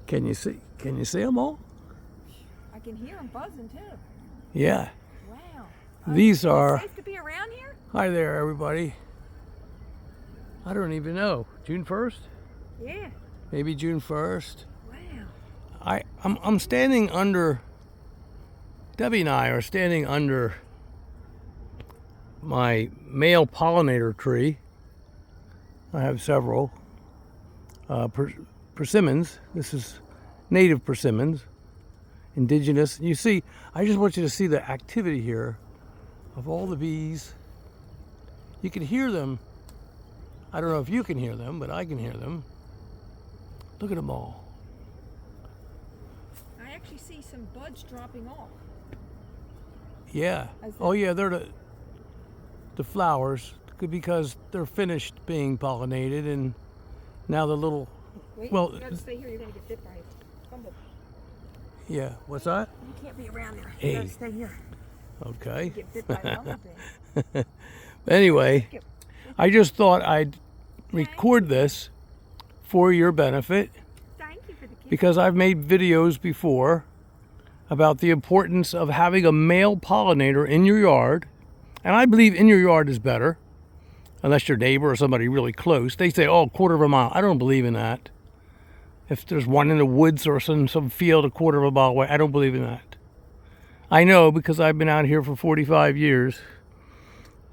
Can you see? Can you see them all? I can hear them buzzing too. Yeah. Wow. These are. Is it safe to be around here? Hi there, everybody. I don't even know. June 1st? Yeah. Maybe June 1st. Wow. I'm standing under. Debbie and I are standing under my male pollinator tree. I have several. Persimmons. This is native persimmons. Indigenous. You see, I just want you to see the activity here of all the bees. You can hear them. I don't know if you can hear them, but I can hear them. Look at them all. I actually see some buds dropping off. Yeah. Oh yeah, they're the flowers, because they're finished being pollinated, and now the little. Wait, well, you gotta stay here. You're gonna get bit by a bumblebee. Yeah. What's that? You can't be around there. Hey. You gotta stay here. Okay. You get bit by a bumblebee. Anyway, I just thought I'd record this for your benefit, Thank you for the kiss. because I've made videos before about the importance of having a male pollinator in your yard. And I believe in your yard is better, unless your neighbor or somebody really close. They say, oh, a quarter of a mile. I don't believe in that. If there's one in the woods or some field a quarter of a mile away, I don't believe in that. I know, because I've been out here for 45 years.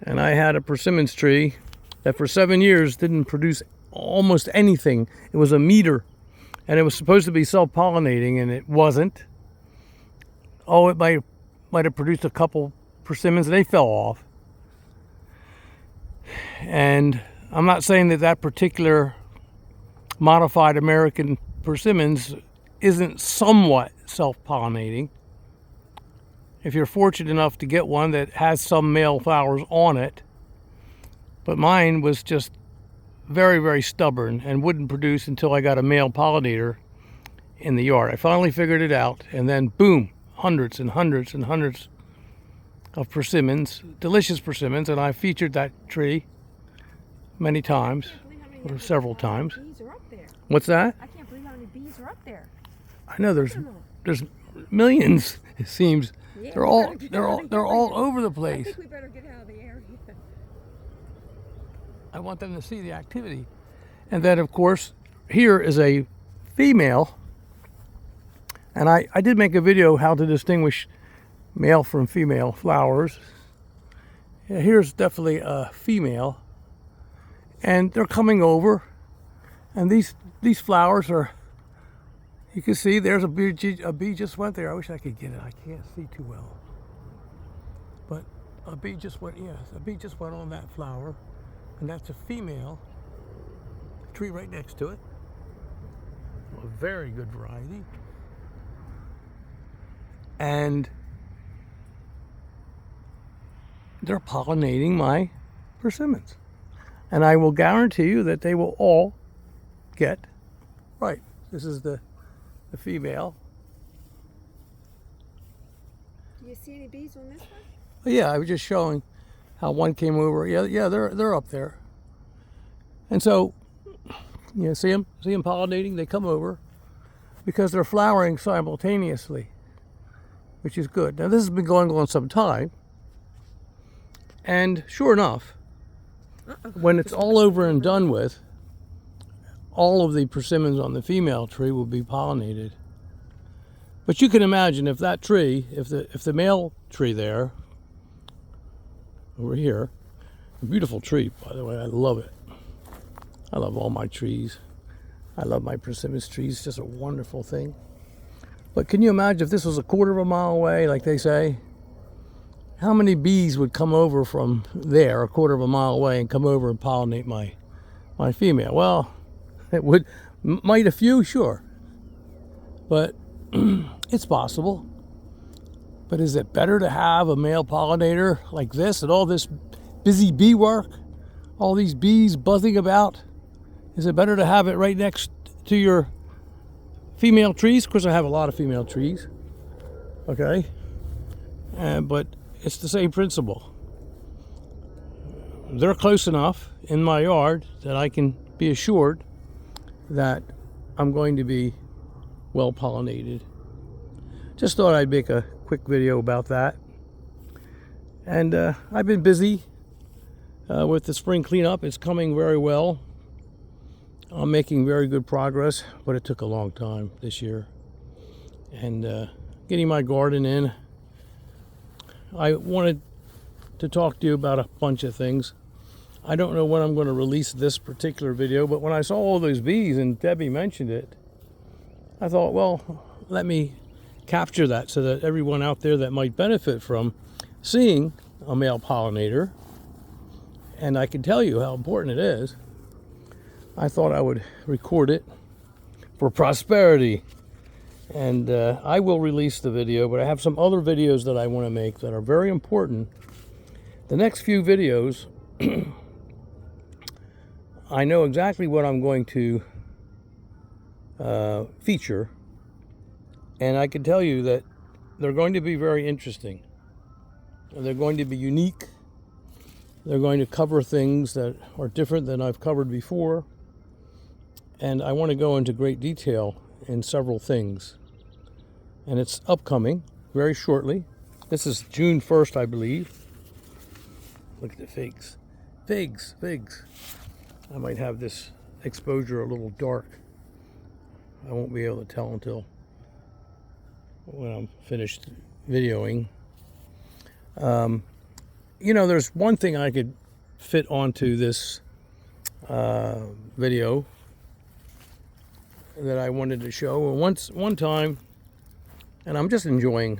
And I had a persimmon tree that for 7 years didn't produce almost anything. It was a meter, and it was supposed to be self-pollinating, and it wasn't. Oh, it might have produced a couple persimmons, and they fell off. And I'm not saying that particular modified American persimmons isn't somewhat self-pollinating. If you're fortunate enough to get one that has some male flowers on it. But mine was just very, very stubborn and wouldn't produce until I got a male pollinator in the yard. I finally figured it out, and then boom, hundreds and hundreds and hundreds of persimmons, delicious persimmons, and I featured that tree many times, or several times. Bees are up there. What's that? I can't believe how many bees are up there. I know there's millions, it seems. Yeah, They're all over the I place. think we better get out of the area. I want them to see the activity. And then, of course, here is a female. And I did make a video how to distinguish male from female flowers. Yeah, here's definitely a female. And they're coming over. And these flowers are, you can see there's a bee just went there. I wish I could get it. I can't see too well. But a bee just went, yes, a bee just went on that flower. And that's a female. Tree right next to it. A very good variety. And they're pollinating my persimmons. And I will guarantee you that they will all get right. This is the female. Do you see any bees on this one? Yeah, I was just showing how one came over. Yeah, they're up there. And so, see them pollinating. They come over because they're flowering simultaneously, which is good. Now this has been going on some time, and sure enough, when it's all over and done with, all of the persimmons on the female tree will be pollinated. But you can imagine if that tree, if the male tree there, over here, a beautiful tree, by the way, I love it. I love all my trees. I love my persimmon trees, just a wonderful thing. But can you imagine if this was a quarter of a mile away, like they say? How many bees would come over from there, a quarter of a mile away, and come over and pollinate my female? Well, it might a few, sure. But it's possible. But is it better to have a male pollinator like this and all this busy bee work? All these bees buzzing about? Is it better to have it right next to your female trees? Of course, I have a lot of female trees. Okay? But it's the same principle. They're close enough in my yard that I can be assured that I'm going to be well pollinated. Just thought I'd make a quick video about that. And I've been busy with the spring cleanup. It's coming very well. I'm making very good progress, but it took a long time this year. And getting my garden in, I wanted to talk to you about a bunch of things. I don't know when I'm going to release this particular video, but when I saw all those bees and Debbie mentioned it, I thought, well, let me capture that so that everyone out there that might benefit from seeing a male pollinator, and I can tell you how important it is, I thought I would record it for prosperity. And I will release the video, but I have some other videos that I want to make that are very important. The next few videos, I know exactly what I'm going to feature, and I can tell you that they're going to be very interesting. They're going to be unique. They're going to cover things that are different than I've covered before, and I want to go into great detail in several things. And it's upcoming very shortly. This is June 1st, I believe. Look at the figs. Figs, figs. I might have this exposure a little dark. I won't be able to tell until when I'm finished videoing. You know, there's one thing I could fit onto this video that I wanted to show. One time, and I'm enjoying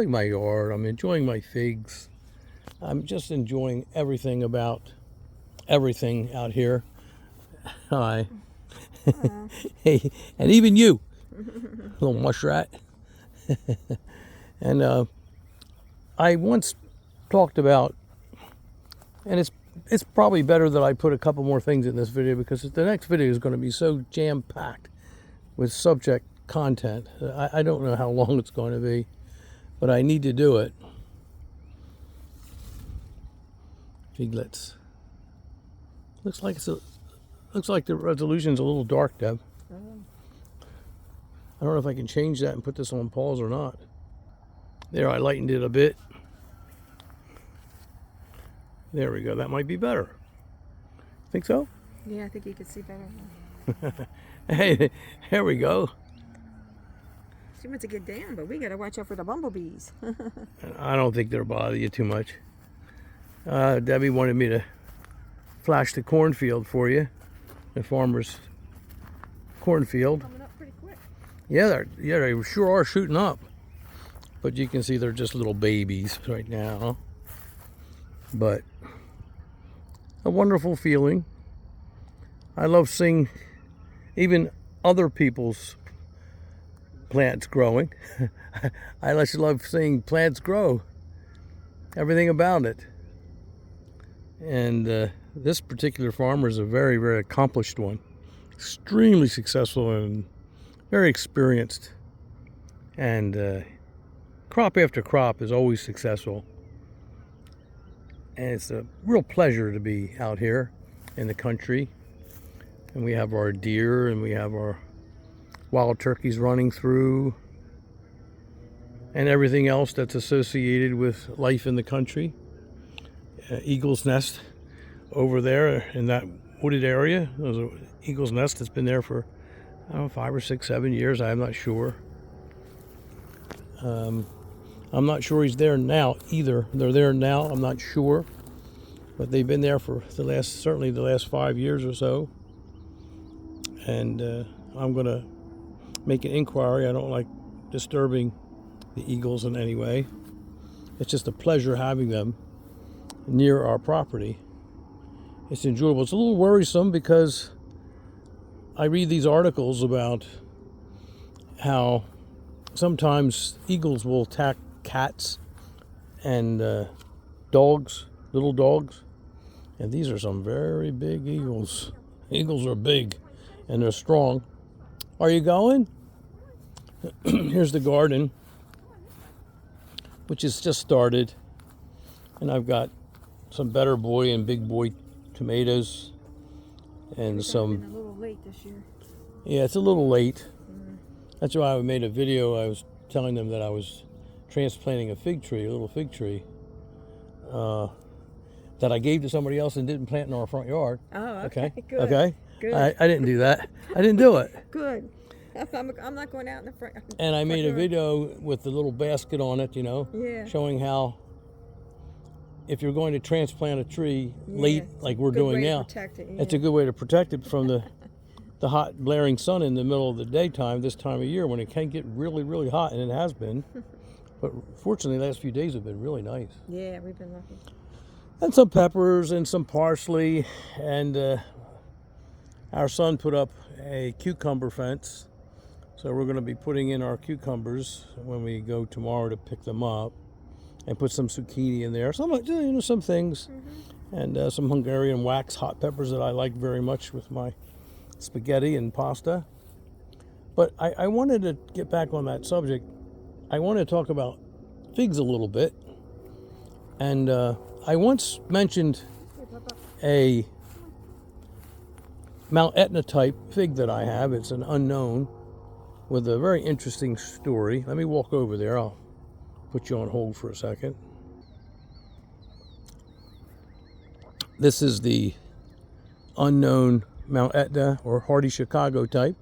my yard. I'm enjoying my figs. I'm just enjoying everything about everything out here. Hi. Hey, and even you, little mushrat. And I once talked about, and it's probably better that I put a couple more things in this video, because the next video is going to be so jam-packed with subject content. I don't know how long it's going to be, but I need to do it. Figlets. Looks like the resolution's a little dark, Deb. I don't know if I can change that and put this on pause or not. There, I lightened it a bit. There we go. That might be better. Think so? Yeah, I think you can see better. Hey, there we go. She wants to get down, but we got to watch out for the bumblebees. I don't think they'll bother you too much. Debbie wanted me to flash the cornfield for you, the farmer's cornfield. Coming up pretty quick. Yeah, they sure are shooting up. But you can see they're just little babies right now. But a wonderful feeling. I love seeing even other people's plants growing. I just love seeing plants grow. Everything about it. And this particular farmer is a very, very accomplished one. Extremely successful and very experienced. And crop after crop is always successful. And it's a real pleasure to be out here in the country. And we have our deer and we have our wild turkeys running through, and everything else that's associated with life in the country. Eagle's nest over there in that wooded area. There's an eagle's nest that's been there for, I don't know, 5 or 6, 7 years. I'm not sure. I'm not sure he's there now either. They're there now, I'm not sure. But they've been there for certainly the last 5 years or so. And I'm going to make an inquiry. I don't like disturbing the eagles in any way. It's just a pleasure having them near our property. It's enjoyable. It's a little worrisome because I read these articles about how sometimes eagles will attack cats and dogs, little dogs. And these are some very big eagles. Eagles are big and they're strong. Are you going? Here's the garden, which has just started. And I've got some Better Boy and Big Boy tomatoes and some. Been a little late this year. Yeah, it's a little late. That's why I made a video. I was telling them that I was transplanting a fig tree, a little fig tree, that I gave to somebody else and didn't plant in our front yard. Oh, Okay. good. Okay. Good. I didn't do that. I didn't do it. Good. I'm not going out in the front. And I made a yard. video with the little basket on it, Yeah. showing how if you're going to transplant a tree late, it's like a we're good doing way to now, protect it, it's a good way to protect it from the hot blaring sun in the middle of the daytime this time of year when it can get really, really hot, and it has been. But fortunately, the last few days have been really nice. Yeah, we've been lucky. And some peppers and some parsley, and our son put up a cucumber fence. So we're going to be putting in our cucumbers when we go tomorrow to pick them up, and put some zucchini in there. Some things, and some Hungarian wax hot peppers that I like very much with my spaghetti and pasta. But I wanted to get back on that subject. I want to talk about figs a little bit. And I once mentioned a Mount Etna type fig that I have. It's an unknown with a very interesting story. Let me walk over there. I'll put you on hold for a second. This is the unknown Mount Etna or hardy Chicago type.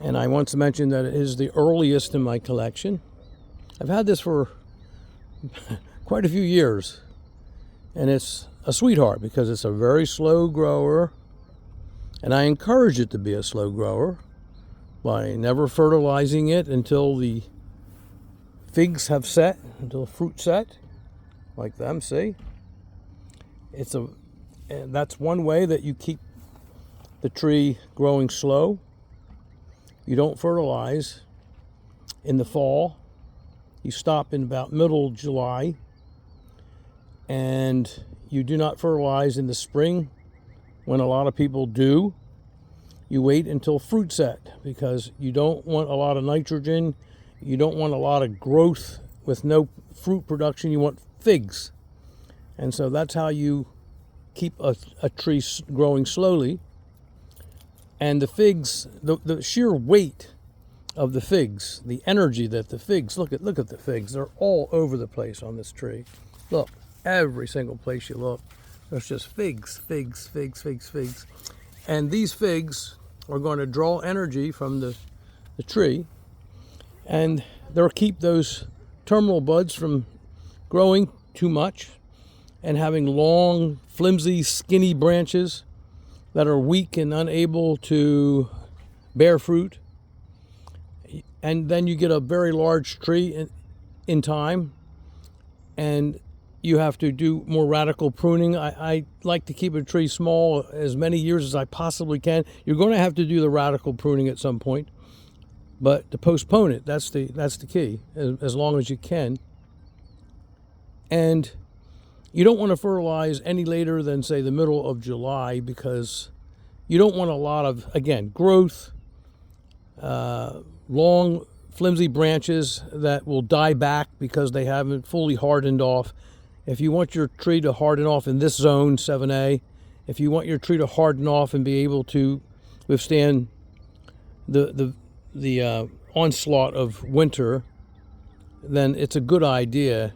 And I once mentioned that it is the earliest in my collection. I've had this for quite a few years. And it's a sweetheart because it's a very slow grower. And I encourage it to be a slow grower by never fertilizing it until the figs have set, until the fruit set, like them, see? And that's one way that you keep the tree growing slow. You don't fertilize in the fall. You stop in about middle July. And you do not fertilize in the spring when a lot of people do. You wait until fruit set because you don't want a lot of nitrogen. You don't want a lot of growth with no fruit production. You want figs. And so that's how you keep a tree growing slowly. And the figs, the sheer weight of the figs, the energy that the figs, look at the figs. They're all over the place on this tree. Look, every single place you look, there's just figs, figs, figs, figs, figs. And these figs are going to draw energy from the tree, and they'll keep those terminal buds from growing too much and having long, flimsy, skinny branches that are weak and unable to bear fruit. And then you get a very large tree in time, and you have to do more radical pruning. I like to keep a tree small as many years as I possibly can. You're going to have to do the radical pruning at some point, but to postpone it, that's the key, as long as you can. And you don't want to fertilize any later than, say, the middle of July, because you don't want a lot of, again, growth, long, flimsy branches that will die back because they haven't fully hardened off. If you want your tree to harden off in this zone, 7A, if you want your tree to harden off and be able to withstand the onslaught of winter, then it's a good idea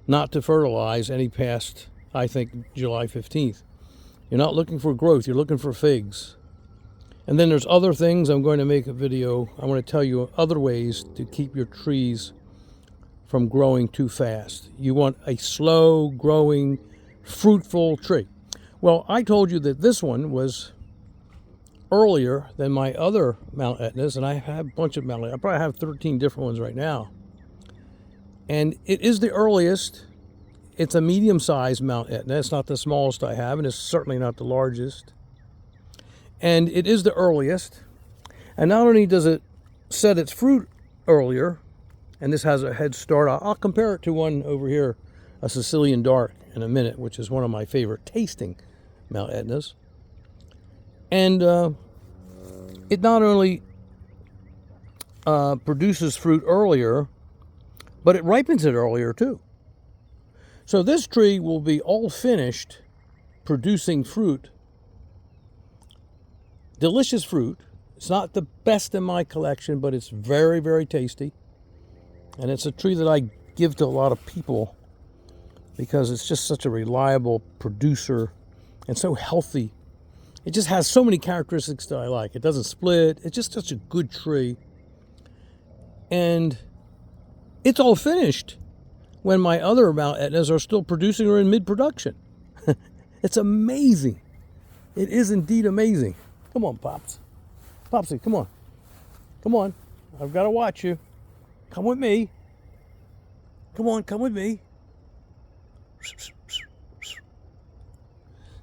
not to fertilize any past, I think, July 15th. You're not looking for growth, you're looking for figs. And then there's other things. I'm going to make a video. I want to tell you other ways to keep your trees from growing too fast. You want a slow growing, fruitful tree. Well, I told you that this one was earlier than my other Mount Etnas, and I have a bunch of Mount Etnas. I probably have 13 different ones right now. And it is the earliest. It's a medium-sized Mount Etna. It's not the smallest I have, and it's certainly not the largest. And it is the earliest. And not only does it set its fruit earlier, and this has a head start. I'll compare it to one over here, a Sicilian Dark, in a minute, which is one of my favorite tasting Mount Etnas. And it not only produces fruit earlier, but it ripens it earlier too. So this tree will be all finished producing fruit, delicious fruit, It's not the best in my collection, but it's very, very tasty. And it's a tree that I give to a lot of people because it's just such a reliable producer and so healthy. It just has so many characteristics that I like. It doesn't split. It's just such a good tree. And it's all finished when my other Mount Etnas are still producing or in mid-production. It's amazing. It is indeed amazing. Come on, Pops. Popsy, come on. Come on. I've got to watch you. Come with me. Come on, come with me.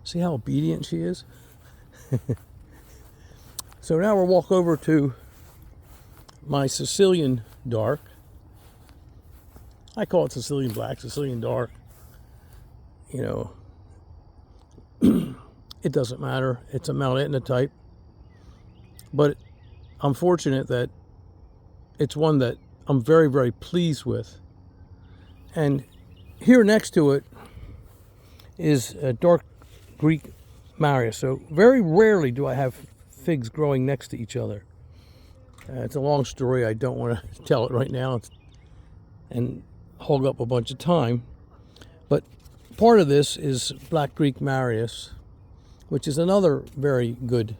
See how obedient she is? So now we'll walk over to my Sicilian dark. I call it Sicilian black, Sicilian dark. You know, it doesn't matter. It's a Mount Etna type. But I'm fortunate that it's one that I'm very, very pleased with. And here next to it is a dark Greek Marius. So very rarely do I have figs growing next to each other. It's a long story. I don't want to tell it right now and hog up a bunch of time. But part of this is Black Greek Marius, which is another very good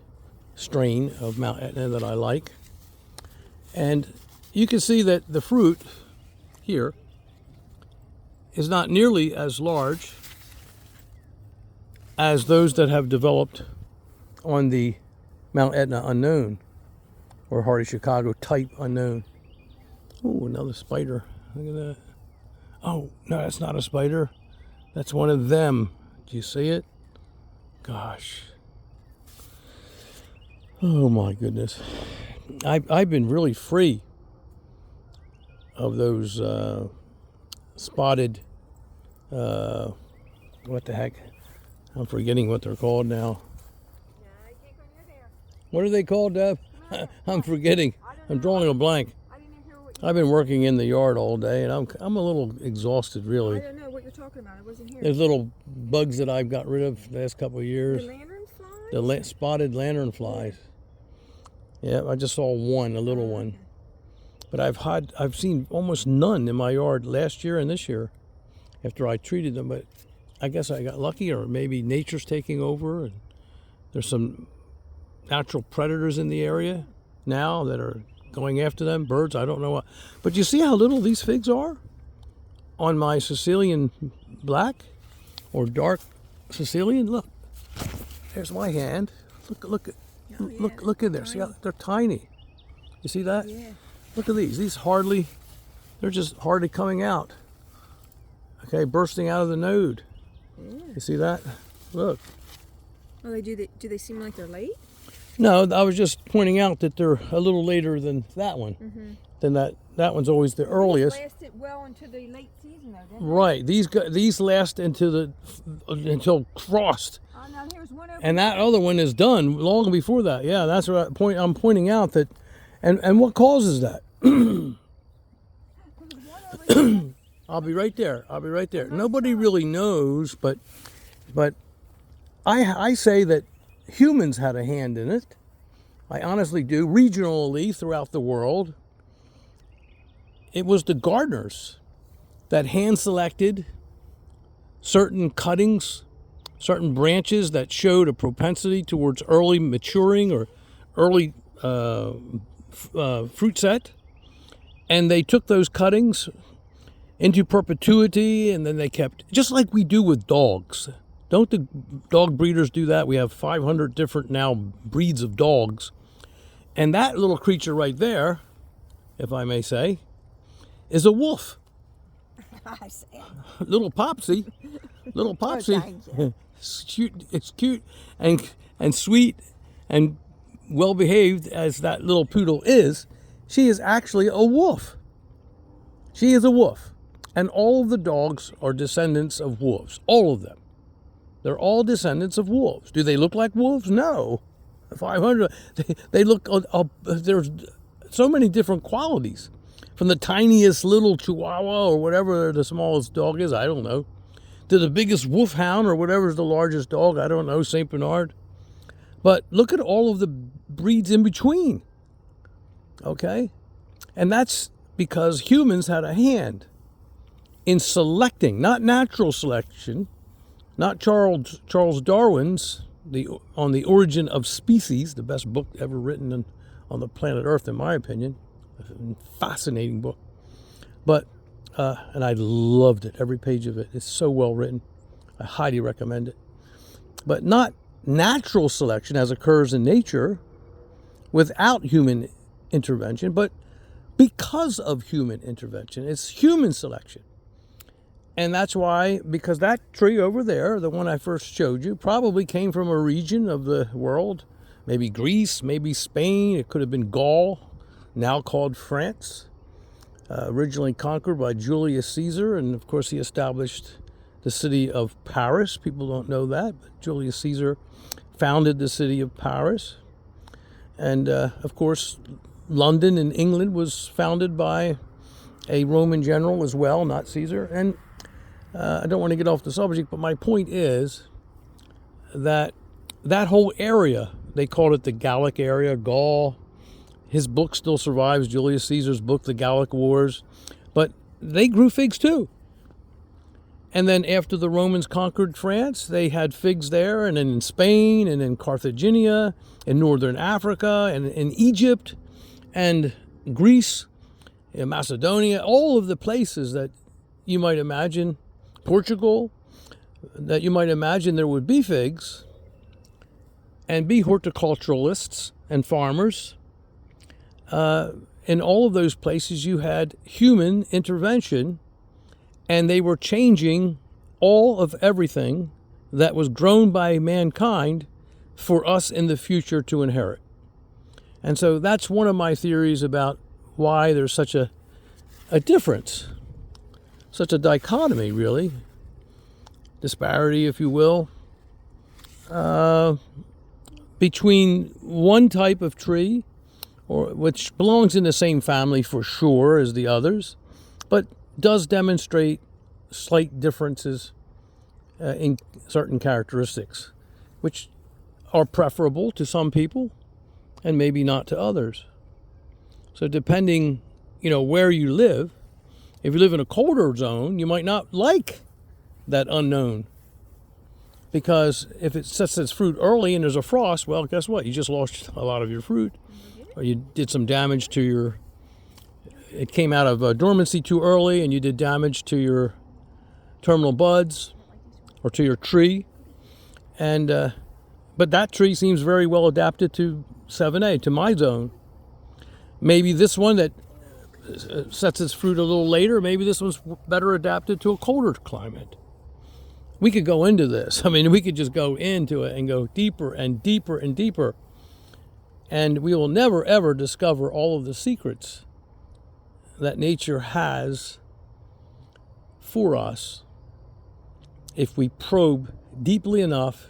strain of Mount Etna that I like. And you can see that the fruit here is not nearly as large as those that have developed on the Mount Etna unknown or Hardy Chicago type unknown. Oh, another spider. Look at that. Oh, no, that's not a spider. That's one of them. Do you see it? Gosh. Oh, my goodness. I've been really free of those spotted, what the heck? I'm forgetting what they're called now. What are they called, Deb? I'm forgetting. I'm drawing a blank. I've been working in the yard all day, and I'm a little exhausted, really. I don't know what you're talking about. I wasn't here. There's little bugs that I've got rid of the last couple of years. The lantern flies? The spotted lantern flies. Yeah, I just saw one, a little one. But I've seen almost none in my yard last year and this year after I treated them. But I guess I got lucky, or maybe nature's taking over, and there's some natural predators in the area now that are going after them. Birds, I don't know what. But you see how little these figs are on my Sicilian black or dark Sicilian? Look, there's my hand. Look in there. See how they're tiny. You see that? Yeah. Look at these. They're just hardly coming out. Okay, bursting out of the node. Yeah. You see that? Look. Well, do they seem like they're late? No, I was just pointing out that they're a little later than that one. Mm-hmm. Then that one's always the earliest. They lasted well into the late season, though, didn't Right. These last until frost. they? Oh, no, here's one over And that other one is done long before that. Yeah, that's what I'm pointing out that, and what causes that? I'll be right there. Nobody really knows, but I say that humans had a hand in it. I honestly do. Regionally throughout the world, it was the gardeners that hand selected certain cuttings, certain branches that showed a propensity towards early maturing or early fruit set, and they took those cuttings into perpetuity, and then they kept, just like we do with dogs. Don't the dog breeders do that? We have 500 different now breeds of dogs, and that little creature right there, if I may say, is a wolf. I see. Little Popsy. Oh, thank you. It's cute and sweet and well behaved as that little poodle is. She is actually a wolf. She is a wolf. And all of the dogs are descendants of wolves. All of them. They're all descendants of wolves. Do they look like wolves? No. 500. They look, there's so many different qualities. From the tiniest little Chihuahua or whatever the smallest dog is, I don't know, to the biggest wolfhound or whatever's the largest dog, I don't know, St. Bernard. But look at all of the breeds in between. Okay? And that's because humans had a hand in selecting, not natural selection, not Charles Darwin's on the Origin of Species, the best book ever written on the planet Earth, in my opinion. A fascinating book. But, and I loved it, every page of it. It's so well written. I highly recommend it. But not natural selection as occurs in nature without human intervention, but because of human intervention. It's human selection. And that's why, because that tree over there, the one I first showed you, probably came from a region of the world, maybe Greece, maybe Spain, it could have been Gaul, now called France, originally conquered by Julius Caesar, and of course he established the city of Paris. People don't know that, but Julius Caesar founded the city of Paris. And of course, London in England was founded by a Roman general as well, not Caesar. And I don't want to get off the subject, but my point is that that whole area, they called it the Gallic area, Gaul. His book still survives, Julius Caesar's book, The Gallic Wars. But they grew figs too. And then after the Romans conquered France, they had figs there, and then in Spain, and in Carthagena, in northern Africa, and in Egypt, and Greece, and Macedonia, all of the places that you might imagine, Portugal, that you might imagine there would be figs, and be horticulturalists and farmers. In all of those places, you had human intervention, and they were changing all of everything that was grown by mankind for us in the future to inherit. And so that's one of my theories about why there's such a difference, such a dichotomy, really, disparity, if you will, between one type of tree, or which belongs in the same family for sure as the others, but does demonstrate slight differences in certain characteristics, which are preferable to some people and maybe not to others. So depending, where you live, if you live in a colder zone, you might not like that unknown. Because if it sets its fruit early and there's a frost, well, guess what? You just lost a lot of your fruit. Or you did some damage to it came out of dormancy too early, and you did damage to your terminal buds or to your tree. And but that tree seems very well adapted to 7A, to my zone. Maybe this one that sets its fruit a little later, maybe this one's better adapted to a colder climate. We could go into this. I mean, we could just go into it and go deeper and deeper and deeper. And we will never, ever discover all of the secrets that nature has for us if we probe deeply enough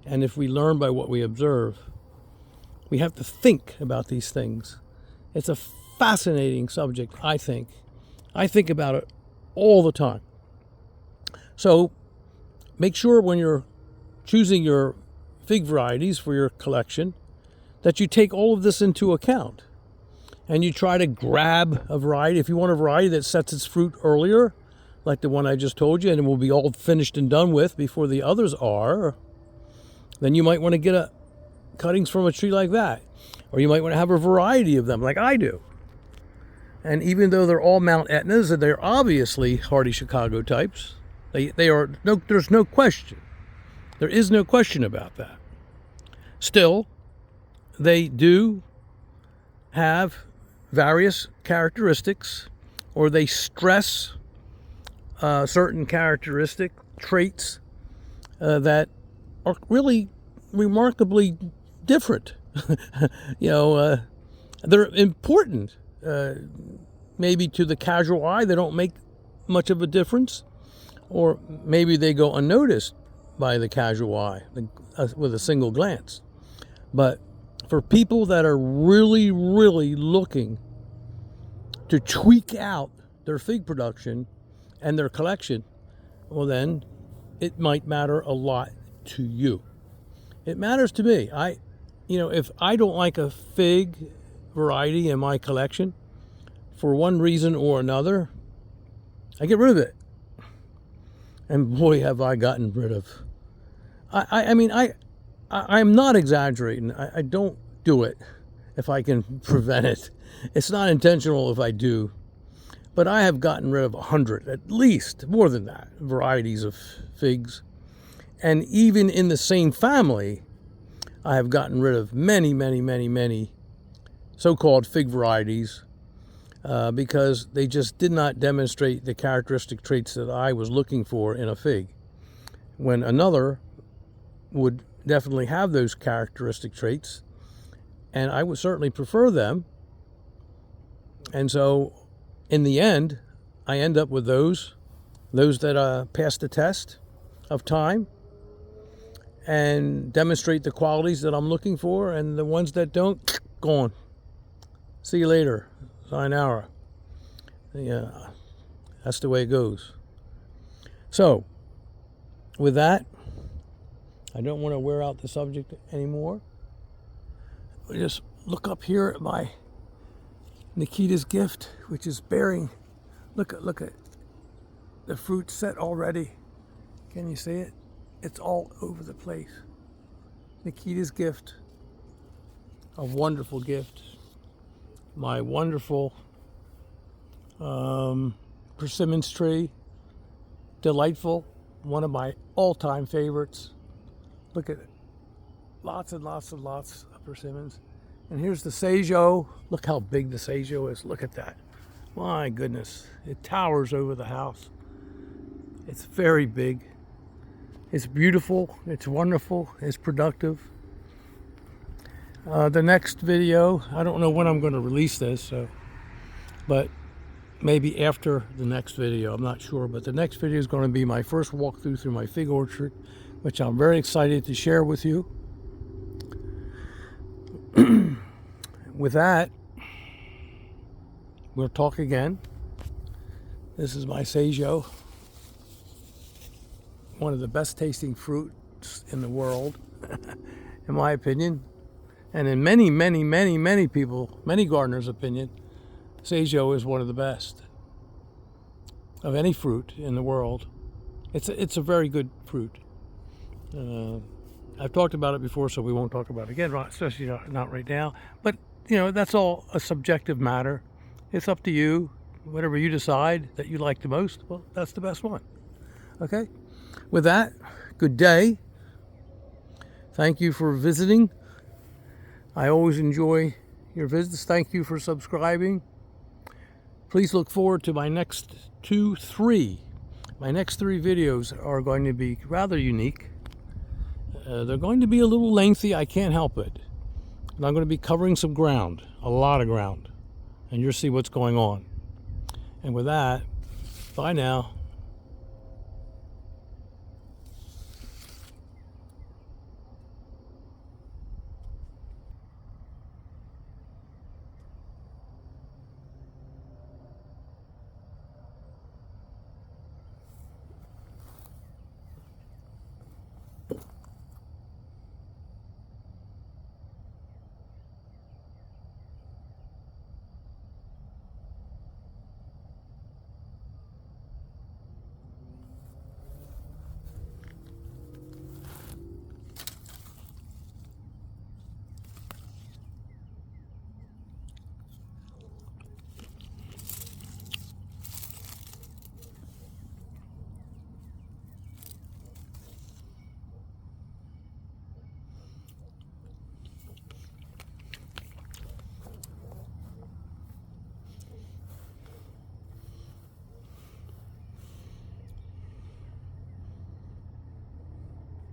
and if we learn by what we observe. We have to think about these things. It's a fascinating subject, I think. I think about it all the time. So make sure when you're choosing your fig varieties for your collection that you take all of this into account. And you try to grab a variety. If you want a variety that sets its fruit earlier, like the one I just told you, and it will be all finished and done with before the others are, then you might want to get cuttings from a tree like that. Or you might want to have a variety of them like I do. And even though they're all Mount Etnas, and they're obviously hardy Chicago types, there's no question. There is no question about that. Still, they do have various characteristics, or they stress certain characteristic traits that are really remarkably different. They're important. Maybe to the casual eye, they don't make much of a difference, or maybe they go unnoticed by the casual eye with a single glance. But for people that are really, really looking to tweak out their fig production and their collection, well then, it might matter a lot to you. It matters to me. if I don't like a fig variety in my collection for one reason or another, I get rid of it. And boy, have I gotten rid of. I'm not exaggerating. I don't do it if I can prevent it. It's not intentional if I do. But I have gotten rid of 100, at least, more than that, varieties of figs. And even in the same family, I have gotten rid of many, many, many, many so-called fig varieties because they just did not demonstrate the characteristic traits that I was looking for in a fig. When another would definitely have those characteristic traits, and I would certainly prefer them. And so, in the end, I end up with those that pass the test of time and demonstrate the qualities that I'm looking for, and the ones that don't, gone. See you later. Sayonara. Yeah, that's the way it goes. So, with that, I don't want to wear out the subject anymore. We just look up here at my Nikita's gift, which is bearing. Look at the fruit set already. Can you see it? It's all over the place. Nikita's gift, a wonderful gift. My wonderful persimmons tree, delightful, one of my all-time favorites. Look at it, lots and lots and lots of persimmons. And here's the Seijo. Look how big the Seijo is. Look at that. My goodness, it towers over the house. It's very big. It's beautiful. It's wonderful. It's productive. The next video, I don't know when I'm going to release this, but maybe after the next video. I'm not sure. But the next video is going to be my first walkthrough through my fig orchard, which I'm very excited to share with you. With that, we'll talk again. This is my Seijo, one of the best tasting fruits in the world, in my opinion, and in many, many, many, many people, many gardeners' opinion, Seijo is one of the best of any fruit in the world. It's a very good fruit. I've talked about it before, so we won't talk about it again, especially not right now. But, that's all a subjective matter. It's up to you. Whatever you decide that you like the most, well, that's the best one. Okay? With that, good day. Thank you for visiting. I always enjoy your visits. Thank you for subscribing. Please look forward to my next three. My next 3 videos are going to be rather unique. They're going to be a little lengthy, I can't help it. And I'm going to be covering some ground, a lot of ground. And you'll see what's going on. And with that, bye now.